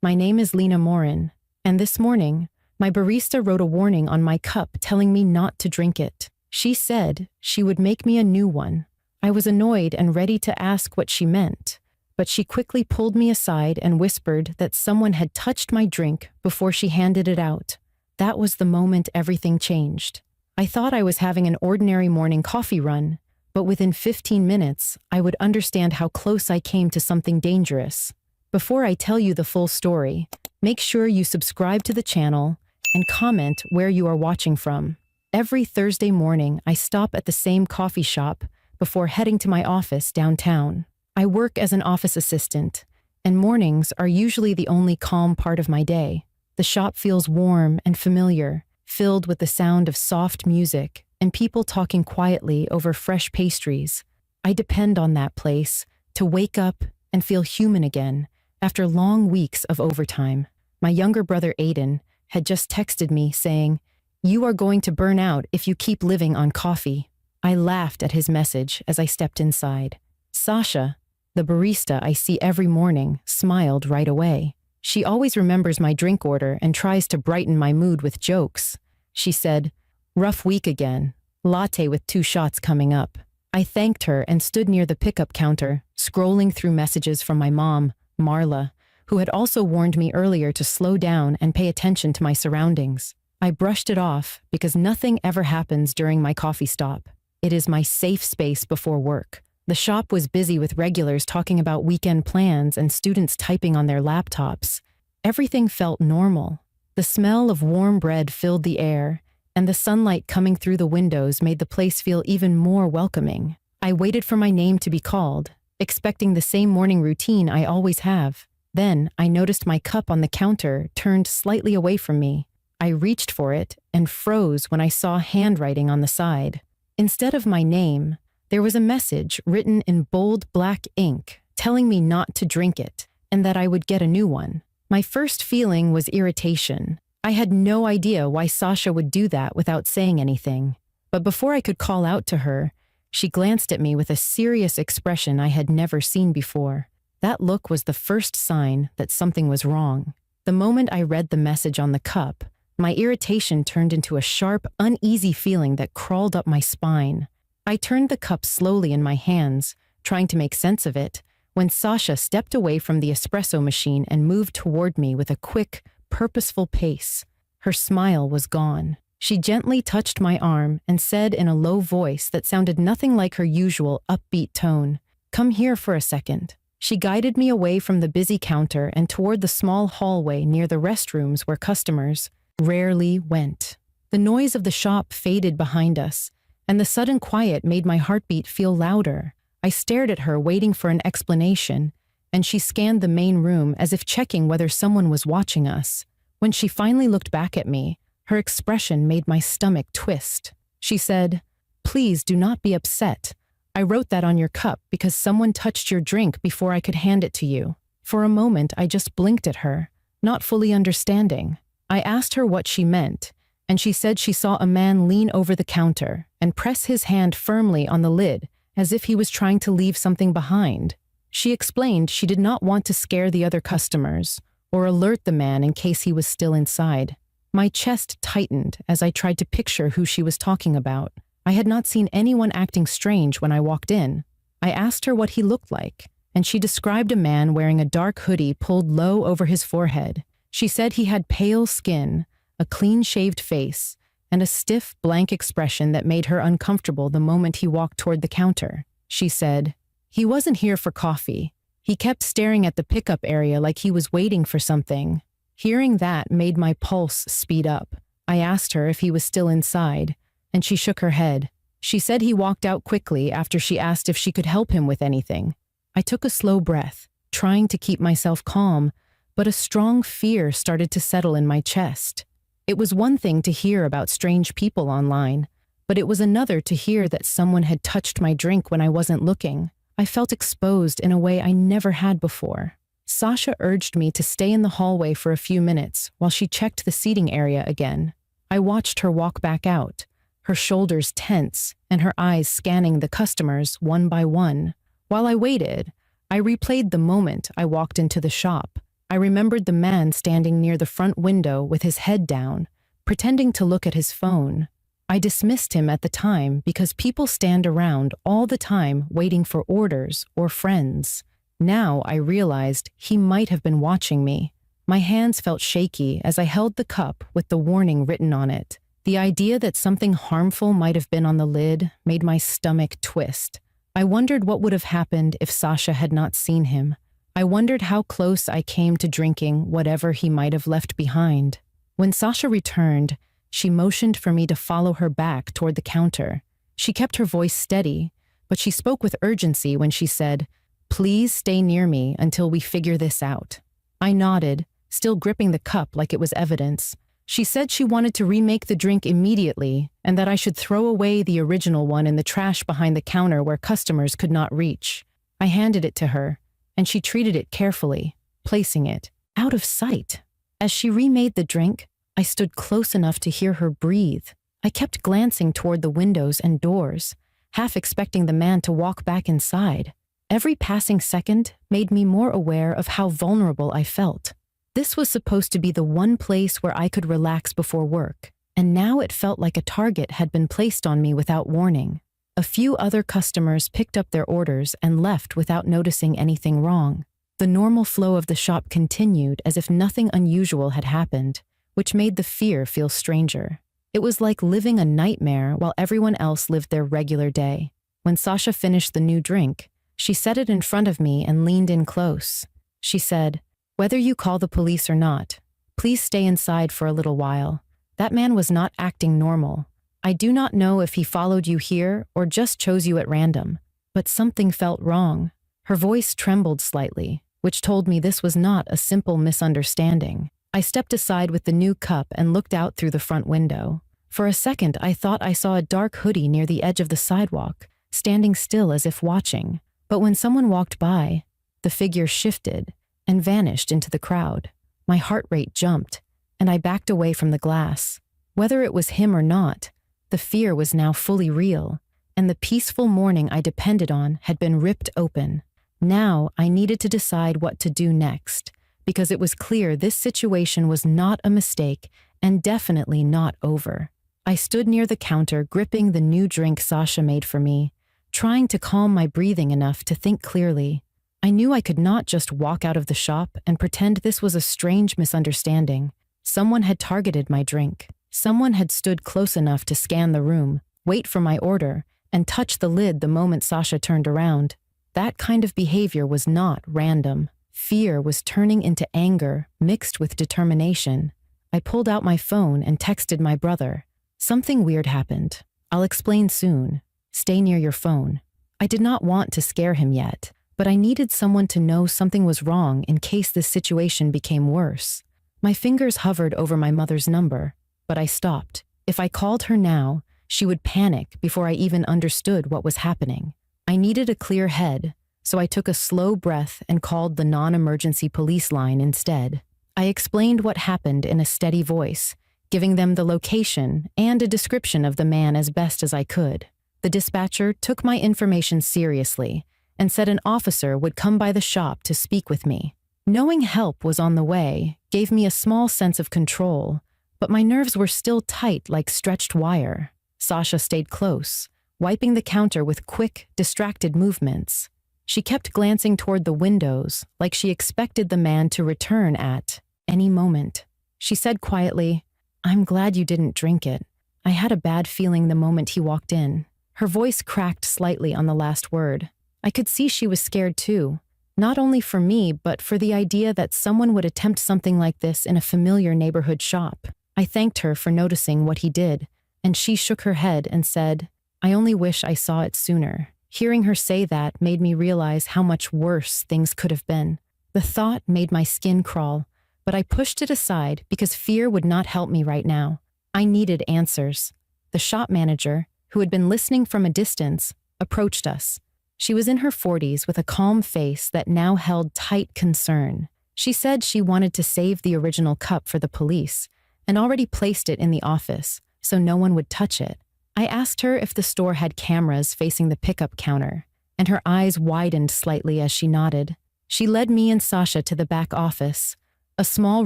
My name is Lena Morin, and this morning, my barista wrote a warning on my cup telling me not to drink it. She said she would make me a new one. I was annoyed and ready to ask what she meant, but she quickly pulled me aside and whispered that someone had touched my drink before she handed it out. That was the moment everything changed. I thought I was having an ordinary morning coffee run, but within 15 minutes, I would understand how close I came to something dangerous. Before I tell you the full story, make sure you subscribe to the channel and comment where you are watching from. Every Thursday morning, I stop at the same coffee shop before heading to my office downtown. I work as an office assistant, and mornings are usually the only calm part of my day. The shop feels warm and familiar, filled with the sound of soft music and people talking quietly over fresh pastries. I depend on that place to wake up and feel human again after long weeks of overtime. My younger brother Aiden had just texted me saying, "You are going to burn out if you keep living on coffee." I laughed at his message as I stepped inside. Sasha, the barista I see every morning, smiled right away. She always remembers my drink order and tries to brighten my mood with jokes. She said, "Rough week again. Latte with 2 shots coming up." I thanked her and stood near the pickup counter, scrolling through messages from my mom, Marla, who had also warned me earlier to slow down and pay attention to my surroundings. I brushed it off because nothing ever happens during my coffee stop. It is my safe space before work. The shop was busy with regulars talking about weekend plans and students typing on their laptops. Everything felt normal. The smell of warm bread filled the air, and the sunlight coming through the windows made the place feel even more welcoming. I waited for my name to be called, expecting the same morning routine I always have. Then I noticed my cup on the counter turned slightly away from me. I reached for it and froze when I saw handwriting on the side. Instead of my name, there was a message written in bold black ink telling me not to drink it and that I would get a new one. My first feeling was irritation. I had no idea why Sasha would do that without saying anything. But before I could call out to her, she glanced at me with a serious expression I had never seen before. That look was the first sign that something was wrong. The moment I read the message on the cup, my irritation turned into a sharp, uneasy feeling that crawled up my spine. I turned the cup slowly in my hands, trying to make sense of it, when Sasha stepped away from the espresso machine and moved toward me with a quick, purposeful pace. Her smile was gone. She gently touched my arm and said in a low voice that sounded nothing like her usual upbeat tone, "Come here for a second." She guided me away from the busy counter and toward the small hallway near the restrooms where customers rarely went. The noise of the shop faded behind us, and the sudden quiet made my heartbeat feel louder. I stared at her, waiting for an explanation, and she scanned the main room as if checking whether someone was watching us. When she finally looked back at me, her expression made my stomach twist. She said, "Please do not be upset. I wrote that on your cup because someone touched your drink before I could hand it to you." For a moment, I just blinked at her, not fully understanding. I asked her what she meant, and she said she saw a man lean over the counter and press his hand firmly on the lid as if he was trying to leave something behind. She explained she did not want to scare the other customers or alert the man in case he was still inside. My chest tightened as I tried to picture who she was talking about. I had not seen anyone acting strange when I walked in. I asked her what he looked like, and she described a man wearing a dark hoodie pulled low over his forehead. She said he had pale skin, a clean-shaved face, and a stiff, blank expression that made her uncomfortable the moment he walked toward the counter. She said, "He wasn't here for coffee. He kept staring at the pickup area like he was waiting for something." Hearing that made my pulse speed up. I asked her if he was still inside, and she shook her head. She said he walked out quickly after she asked if she could help him with anything. I took a slow breath, trying to keep myself calm, but a strong fear started to settle in my chest. It was one thing to hear about strange people online, but it was another to hear that someone had touched my drink when I wasn't looking. I felt exposed in a way I never had before. Sasha urged me to stay in the hallway for a few minutes while she checked the seating area again. I watched her walk back out, her shoulders tense and her eyes scanning the customers one by one. While I waited, I replayed the moment I walked into the shop. I remembered the man standing near the front window with his head down, pretending to look at his phone. I dismissed him at the time because people stand around all the time waiting for orders or friends. Now I realized he might have been watching me. My hands felt shaky as I held the cup with the warning written on it. The idea that something harmful might have been on the lid made my stomach twist. I wondered what would have happened if Sasha had not seen him. I wondered how close I came to drinking whatever he might have left behind. When Sasha returned, she motioned for me to follow her back toward the counter. She kept her voice steady, but she spoke with urgency when she said, "Please stay near me until we figure this out." I nodded, still gripping the cup like it was evidence. She said she wanted to remake the drink immediately and that I should throw away the original one in the trash behind the counter where customers could not reach. I handed it to her, and she treated it carefully, placing it out of sight. As she remade the drink, I stood close enough to hear her breathe. I kept glancing toward the windows and doors, half expecting the man to walk back inside. Every passing second made me more aware of how vulnerable I felt. This was supposed to be the one place where I could relax before work, and now it felt like a target had been placed on me without warning. A few other customers picked up their orders and left without noticing anything wrong. The normal flow of the shop continued as if nothing unusual had happened, which made the fear feel stranger. It was like living a nightmare while everyone else lived their regular day. When Sasha finished the new drink, she set it in front of me and leaned in close. She said, "Whether you call the police or not, please stay inside for a little while. That man was not acting normal. I do not know if he followed you here or just chose you at random, but something felt wrong." Her voice trembled slightly, which told me this was not a simple misunderstanding. I stepped aside with the new cup and looked out through the front window. For a second, I thought I saw a dark hoodie near the edge of the sidewalk, standing still as if watching. But when someone walked by, the figure shifted and vanished into the crowd. My heart rate jumped, and I backed away from the glass. Whether it was him or not, the fear was now fully real, and the peaceful morning I depended on had been ripped open. Now I needed to decide what to do next, because it was clear this situation was not a mistake and definitely not over. I stood near the counter gripping the new drink Sasha made for me, trying to calm my breathing enough to think clearly. I knew I could not just walk out of the shop and pretend this was a strange misunderstanding. Someone had targeted my drink. Someone had stood close enough to scan the room, wait for my order, and touch the lid the moment Sasha turned around. That kind of behavior was not random. Fear was turning into anger, mixed with determination. I pulled out my phone and texted my brother. "Something weird happened. I'll explain soon. Stay near your phone." I did not want to scare him yet, but I needed someone to know something was wrong in case this situation became worse. My fingers hovered over my mother's number, but I stopped. If I called her now, she would panic before I even understood what was happening. I needed a clear head, so I took a slow breath and called the non-emergency police line instead. I explained what happened in a steady voice, giving them the location and a description of the man as best as I could. The dispatcher took my information seriously and said an officer would come by the shop to speak with me. Knowing help was on the way gave me a small sense of control, but my nerves were still tight like stretched wire. Sasha stayed close, wiping the counter with quick, distracted movements. She kept glancing toward the windows like she expected the man to return at any moment. She said quietly, "I'm glad you didn't drink it. I had a bad feeling the moment he walked in." Her voice cracked slightly on the last word. I could see she was scared too, not only for me, but for the idea that someone would attempt something like this in a familiar neighborhood shop. I thanked her for noticing what he did, and she shook her head and said, "I only wish I saw it sooner." Hearing her say that made me realize how much worse things could have been. The thought made my skin crawl, but I pushed it aside because fear would not help me right now. I needed answers. The shop manager, who had been listening from a distance, approached us. She was in her 40s with a calm face that now held tight concern. She said she wanted to save the original cup for the police and already placed it in the office so no one would touch it. I asked her if the store had cameras facing the pickup counter, and her eyes widened slightly as she nodded. She led me and Sasha to the back office, a small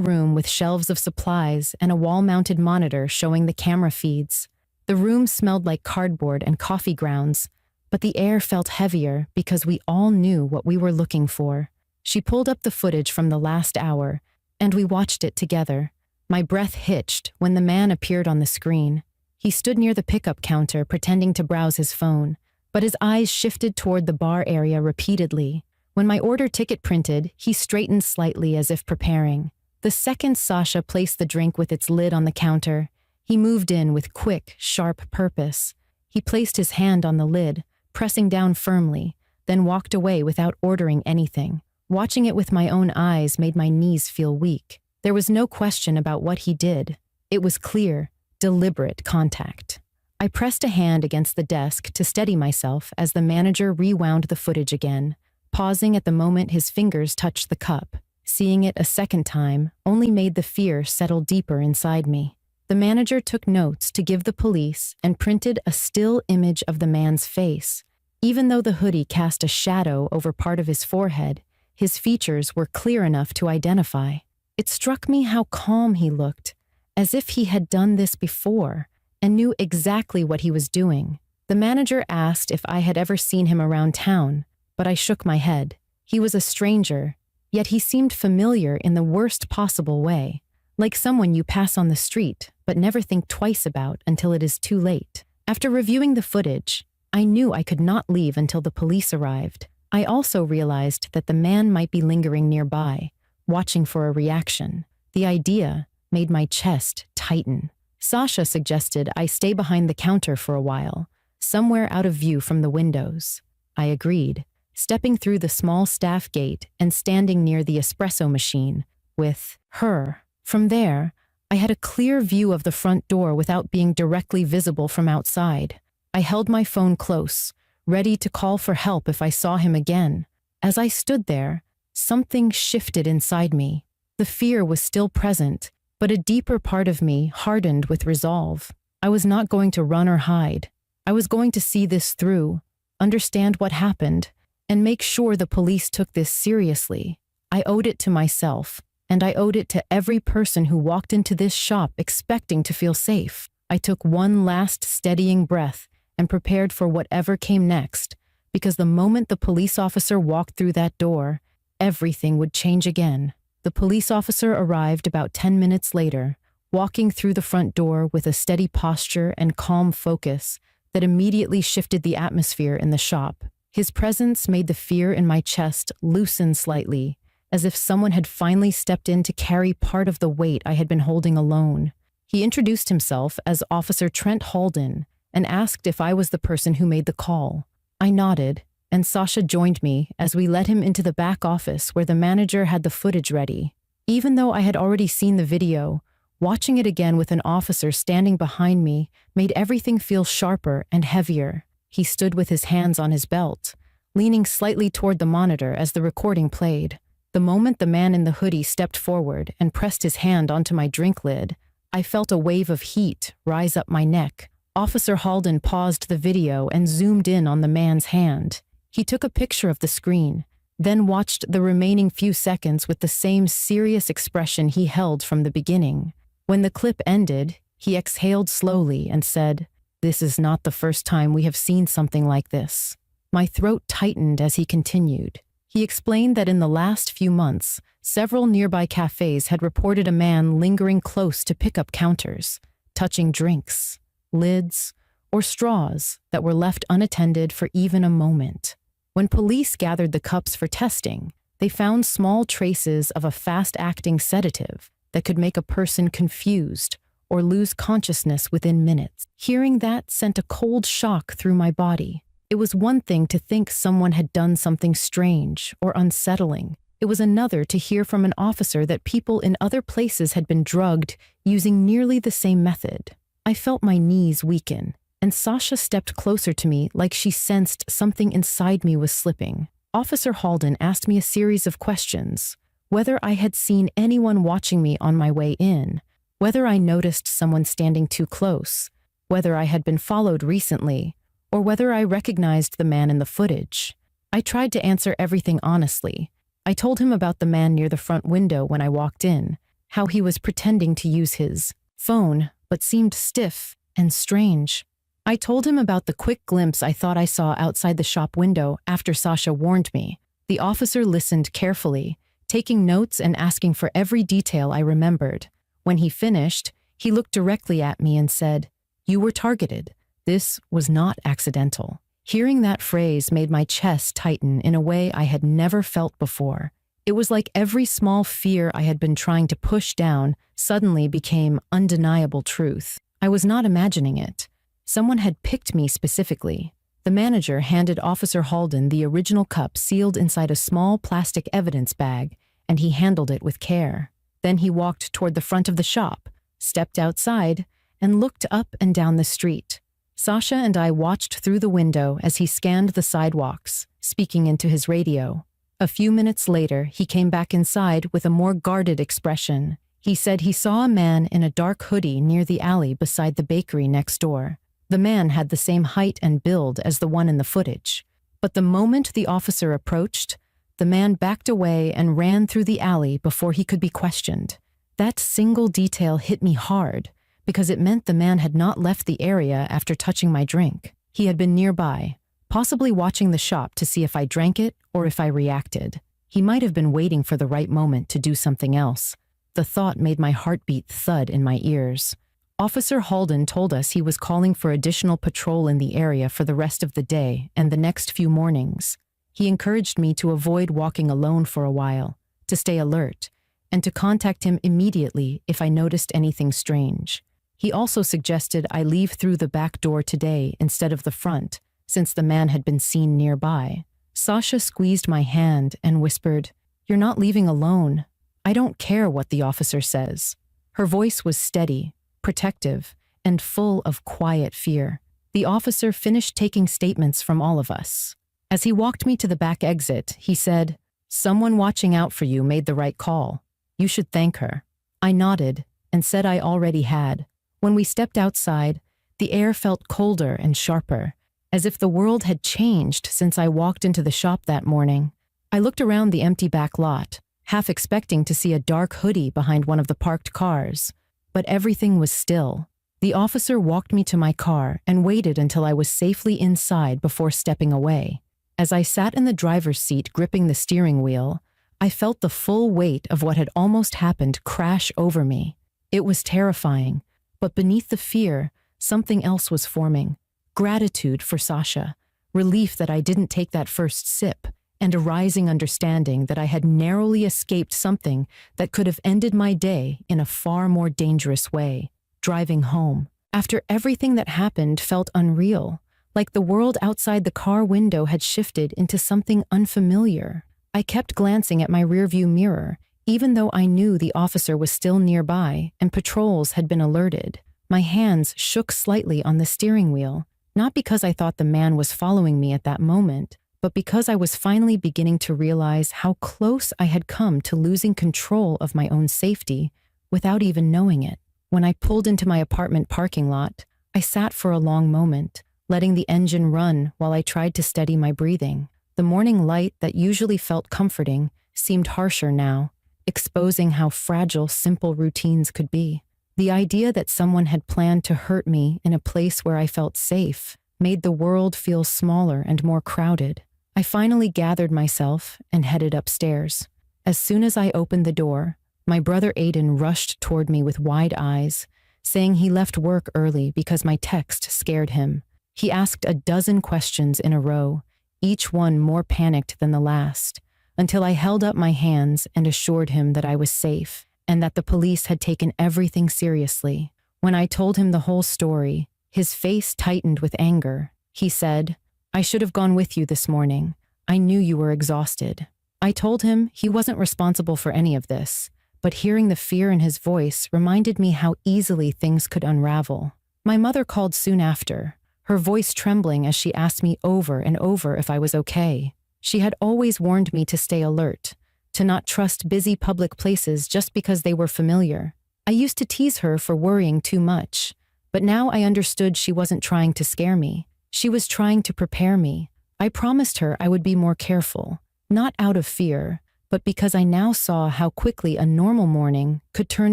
room with shelves of supplies and a wall-mounted monitor showing the camera feeds. The room smelled like cardboard and coffee grounds, but the air felt heavier because we all knew what we were looking for. She pulled up the footage from the last hour, and we watched it together. My breath hitched when the man appeared on the screen. He stood near the pickup counter pretending to browse his phone, but his eyes shifted toward the bar area repeatedly. When my order ticket printed, he straightened slightly as if preparing. The second Sasha placed the drink with its lid on the counter, he moved in with quick, sharp purpose. He placed his hand on the lid, pressing down firmly, then walked away without ordering anything. Watching it with my own eyes made my knees feel weak. There was no question about what he did. It was clear, deliberate contact. I pressed a hand against the desk to steady myself as the manager rewound the footage again, pausing at the moment his fingers touched the cup. Seeing it a second time only made the fear settle deeper inside me. The manager took notes to give the police and printed a still image of the man's face. Even though the hoodie cast a shadow over part of his forehead, his features were clear enough to identify. It struck me how calm he looked, as if he had done this before and knew exactly what he was doing. The manager asked if I had ever seen him around town, but I shook my head. He was a stranger, yet he seemed familiar in the worst possible way, like someone you pass on the street but never think twice about until it is too late. After reviewing the footage, I knew I could not leave until the police arrived. I also realized that the man might be lingering nearby, watching for a reaction. The idea made my chest tighten. Sasha suggested I stay behind the counter for a while, somewhere out of view from the windows. I agreed, stepping through the small staff gate and standing near the espresso machine with her. From there, I had a clear view of the front door without being directly visible from outside. I held my phone close, ready to call for help if I saw him again. As I stood there, something shifted inside me. The fear was still present, but a deeper part of me hardened with resolve. I was not going to run or hide. I was going to see this through, understand what happened, and make sure the police took this seriously. I owed it to myself, and I owed it to every person who walked into this shop expecting to feel safe. I took one last steadying breath and prepared for whatever came next, because the moment the police officer walked through that door, everything would change again. The police officer arrived about 10 minutes later, walking through the front door with a steady posture and calm focus that immediately shifted the atmosphere in the shop. His presence made the fear in my chest loosen slightly, as if someone had finally stepped in to carry part of the weight I had been holding alone. He introduced himself as Officer Trent Halden and asked if I was the person who made the call. I nodded, and Sasha joined me as we led him into the back office where the manager had the footage ready. Even though I had already seen the video, watching it again with an officer standing behind me made everything feel sharper and heavier. He stood with his hands on his belt, leaning slightly toward the monitor as the recording played. The moment the man in the hoodie stepped forward and pressed his hand onto my drink lid, I felt a wave of heat rise up my neck. Officer Halden paused the video and zoomed in on the man's hand. He took a picture of the screen, then watched the remaining few seconds with the same serious expression he held from the beginning. When the clip ended, he exhaled slowly and said, "This is not the first time we have seen something like this." My throat tightened as he continued. He explained that in the last few months, several nearby cafes had reported a man lingering close to pickup counters, touching drinks, lids, or straws that were left unattended for even a moment. When police gathered the cups for testing, they found small traces of a fast-acting sedative that could make a person confused or lose consciousness within minutes. Hearing that sent a cold shock through my body. It was one thing to think someone had done something strange or unsettling. It was another to hear from an officer that people in other places had been drugged using nearly the same method. I felt my knees weaken, and Sasha stepped closer to me like she sensed something inside me was slipping. Officer Halden asked me a series of questions: whether I had seen anyone watching me on my way in, whether I noticed someone standing too close, whether I had been followed recently, or whether I recognized the man in the footage. I tried to answer everything honestly, I told him about the man near the front window when I walked in, how he was pretending to use his phone, but seemed stiff and strange. I told him about the quick glimpse I thought I saw outside the shop window after Sasha warned me. The officer listened carefully, taking notes and asking for every detail I remembered. When he finished, he looked directly at me and said, "You were targeted. This was not accidental." Hearing that phrase made my chest tighten in a way I had never felt before. It was like every small fear I had been trying to push down suddenly became undeniable truth. I was not imagining it. Someone had picked me specifically. The manager handed Officer Halden the original cup sealed inside a small plastic evidence bag, and he handled it with care. Then he walked toward the front of the shop, stepped outside, and looked up and down the street. Sasha and I watched through the window as he scanned the sidewalks, speaking into his radio. A few minutes later, he came back inside with a more guarded expression. He said he saw a man in a dark hoodie near the alley beside the bakery next door. The man had the same height and build as the one in the footage. But the moment the officer approached, the man backed away and ran through the alley before he could be questioned. That single detail hit me hard, because it meant the man had not left the area after touching my drink. He had been nearby, possibly watching the shop to see if I drank it or if I reacted. He might have been waiting for the right moment to do something else. The thought made my heartbeat thud in my ears. Officer Halden told us he was calling for additional patrol in the area for the rest of the day and the next few mornings. He encouraged me to avoid walking alone for a while, to stay alert, and to contact him immediately if I noticed anything strange. He also suggested I leave through the back door today instead of the front, since the man had been seen nearby. Sasha squeezed my hand and whispered, "You're not leaving alone. I don't care what the officer says." Her voice was steady, protective, and full of quiet fear. The officer finished taking statements from all of us. As he walked me to the back exit, he said, "Someone watching out for you made the right call. You should thank her." I nodded and said I already had. When we stepped outside, the air felt colder and sharper, as if the world had changed since I walked into the shop that morning. I looked around the empty back lot, half expecting to see a dark hoodie behind one of the parked cars. But everything was still. The officer walked me to my car and waited until I was safely inside before stepping away. As I sat in the driver's seat gripping the steering wheel, I felt the full weight of what had almost happened crash over me. It was terrifying, but beneath the fear, something else was forming. Gratitude for Sasha, relief that I didn't take that first sip, and a rising understanding that I had narrowly escaped something that could have ended my day in a far more dangerous way. Driving home, after everything that happened felt unreal, like the world outside the car window had shifted into something unfamiliar. I kept glancing at my rearview mirror, even though I knew the officer was still nearby and patrols had been alerted. My hands shook slightly on the steering wheel, not because I thought the man was following me at that moment, but because I was finally beginning to realize how close I had come to losing control of my own safety without even knowing it. When I pulled into my apartment parking lot, I sat for a long moment, letting the engine run while I tried to steady my breathing. The morning light that usually felt comforting seemed harsher now, exposing how fragile simple routines could be. The idea that someone had planned to hurt me in a place where I felt safe made the world feel smaller and more crowded. I finally gathered myself and headed upstairs. As soon as I opened the door, my brother Aiden rushed toward me with wide eyes, saying he left work early because my text scared him. He asked a dozen questions in a row, each one more panicked than the last, until I held up my hands and assured him that I was safe and that the police had taken everything seriously. When I told him the whole story, his face tightened with anger. He said, "I should have gone with you this morning. I knew you were exhausted." I told him he wasn't responsible for any of this, but hearing the fear in his voice reminded me how easily things could unravel. My mother called soon after, her voice trembling as she asked me over and over if I was okay. She had always warned me to stay alert, to not trust busy public places just because they were familiar. I used to tease her for worrying too much, but now I understood she wasn't trying to scare me. She was trying to prepare me. I promised her I would be more careful, not out of fear, but because I now saw how quickly a normal morning could turn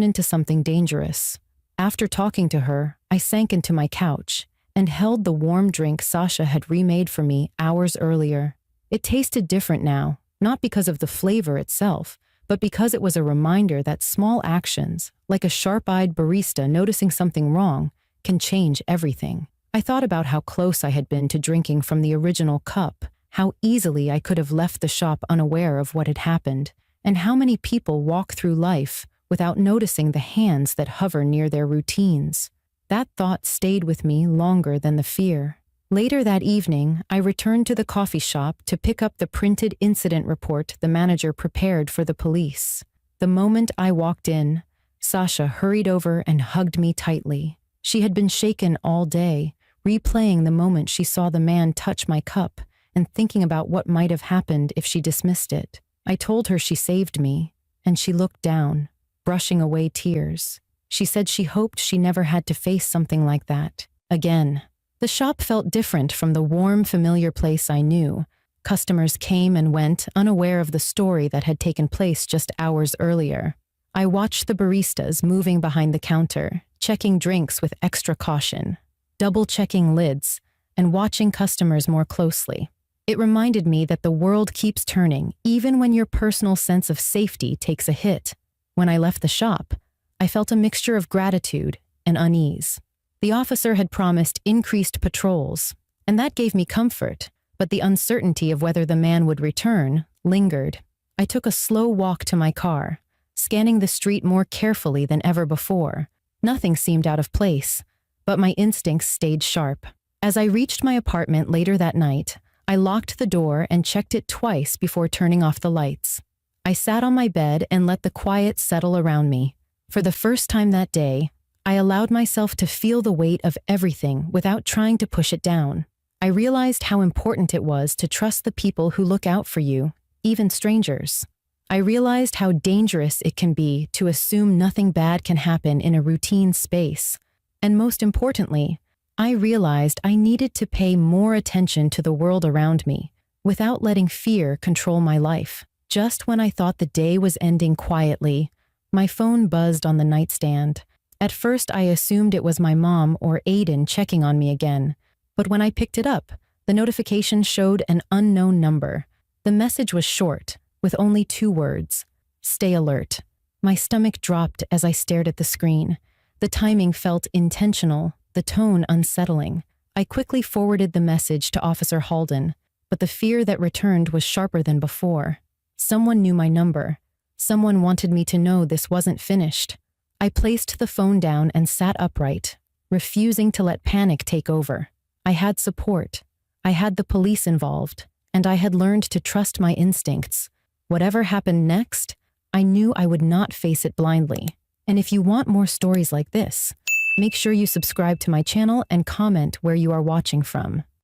into something dangerous. After talking to her, I sank into my couch and held the warm drink Sasha had remade for me hours earlier. It tasted different now, not because of the flavor itself, but because it was a reminder that small actions, like a sharp-eyed barista noticing something wrong, can change everything. I thought about how close I had been to drinking from the original cup, how easily I could have left the shop unaware of what had happened, and how many people walk through life without noticing the hands that hover near their routines. That thought stayed with me longer than the fear. Later that evening, I returned to the coffee shop to pick up the printed incident report the manager prepared for the police. The moment I walked in, Sasha hurried over and hugged me tightly. She had been shaken all day, replaying the moment she saw the man touch my cup and thinking about what might have happened if she dismissed it. I told her she saved me, and she looked down, brushing away tears. She said she hoped she never had to face something like that again. The shop felt different from the warm, familiar place I knew. Customers came and went, unaware of the story that had taken place just hours earlier. I watched the baristas moving behind the counter, checking drinks with extra caution, double-checking lids, and watching customers more closely. It reminded me that the world keeps turning, even when your personal sense of safety takes a hit. When I left the shop, I felt a mixture of gratitude and unease. The officer had promised increased patrols, and that gave me comfort, but the uncertainty of whether the man would return lingered. I took a slow walk to my car, scanning the street more carefully than ever before. Nothing seemed out of place, but my instincts stayed sharp. As I reached my apartment later that night, I locked the door and checked it twice before turning off the lights. I sat on my bed and let the quiet settle around me. For the first time that day, I allowed myself to feel the weight of everything without trying to push it down. I realized how important it was to trust the people who look out for you, even strangers. I realized how dangerous it can be to assume nothing bad can happen in a routine space. And most importantly, I realized I needed to pay more attention to the world around me, without letting fear control my life. Just when I thought the day was ending quietly, my phone buzzed on the nightstand. At first, I assumed it was my mom or Aiden checking on me again. But when I picked it up, the notification showed an unknown number. The message was short, with only 2 words: "Stay alert." My stomach dropped as I stared at the screen. The timing felt intentional, the tone unsettling. I quickly forwarded the message to Officer Halden, but the fear that returned was sharper than before. Someone knew my number. Someone wanted me to know this wasn't finished. I placed the phone down and sat upright, refusing to let panic take over. I had support. I had the police involved, and I had learned to trust my instincts. Whatever happened next, I knew I would not face it blindly. And if you want more stories like this, make sure you subscribe to my channel and comment where you are watching from.